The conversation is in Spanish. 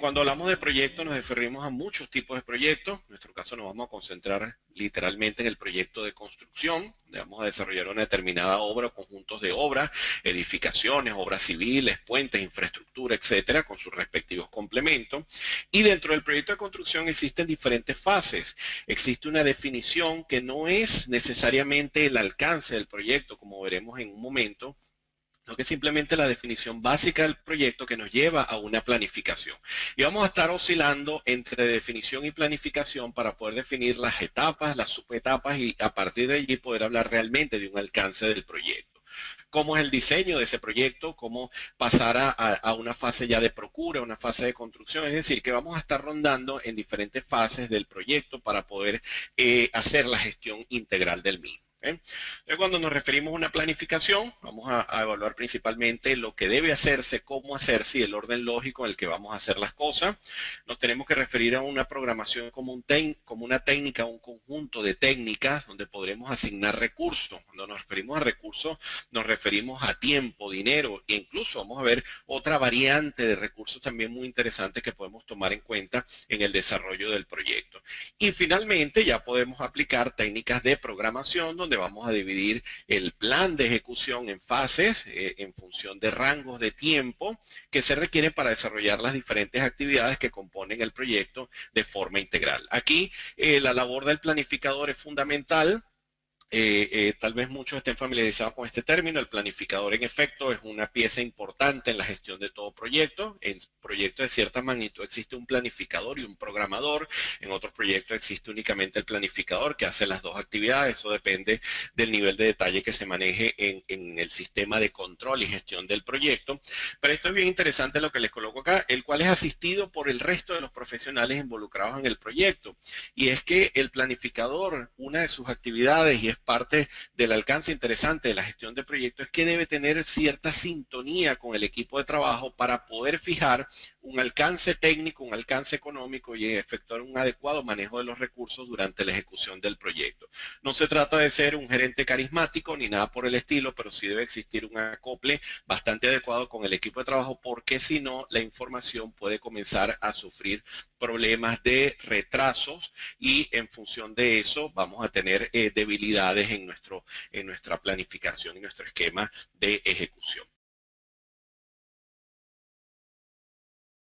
Cuando hablamos de proyectos nos referimos a muchos tipos de proyectos. En nuestro caso nos vamos a concentrar literalmente en el proyecto de construcción, donde vamos a desarrollar una determinada obra o conjuntos de obras, edificaciones, obras civiles, puentes, infraestructura, etcétera, con sus respectivos complementos. Y dentro del proyecto de construcción existen diferentes fases. Existe una definición que no es necesariamente el alcance del proyecto, como veremos en un momento, sino que simplemente la definición básica del proyecto que nos lleva a una planificación. Y vamos a estar oscilando entre definición y planificación para poder definir las etapas, las subetapas y a partir de allí poder hablar realmente de un alcance del proyecto. Cómo es el diseño de ese proyecto, cómo pasar a una fase ya de procura, una fase de construcción, es decir, que vamos a estar rondando en diferentes fases del proyecto para poder hacer la gestión integral del mismo. Entonces, cuando nos referimos a una planificación, vamos a evaluar principalmente lo que debe hacerse, cómo hacerse y el orden lógico en el que vamos a hacer las cosas. Nos tenemos que referir a una programación como una técnica, un conjunto de técnicas donde podremos asignar recursos. Cuando nos referimos a recursos, nos referimos a tiempo, dinero e incluso vamos a ver otra variante de recursos también muy interesantes que podemos tomar en cuenta en el desarrollo del proyecto. Y finalmente ya podemos aplicar técnicas de programación donde vamos a dividir el plan de ejecución en fases en función de rangos de tiempo que se requieren para desarrollar las diferentes actividades que componen el proyecto de forma integral. Aquí la labor del planificador es fundamental. Tal vez muchos estén familiarizados con este término. El planificador, en efecto, es una pieza importante en la gestión de todo proyecto. En proyectos de cierta magnitud existe un planificador y un programador. En otros proyectos existe únicamente el planificador que hace las dos actividades. Eso depende del nivel de detalle que se maneje en el sistema de control y gestión del proyecto. Pero esto es bien interesante lo que les coloco acá, el cual es asistido por el resto de los profesionales involucrados en el proyecto. Y es que el planificador, una de sus actividades, y es parte del alcance interesante de la gestión de proyectos, es que debe tener cierta sintonía con el equipo de trabajo para poder fijar un alcance técnico, un alcance económico y efectuar un adecuado manejo de los recursos durante la ejecución del proyecto. No se trata de ser un gerente carismático ni nada por el estilo, pero sí debe existir un acople bastante adecuado con el equipo de trabajo, porque si no, la información puede comenzar a sufrir problemas de retrasos y en función de eso vamos a tener debilidades en nuestra planificación y nuestro esquema de ejecución.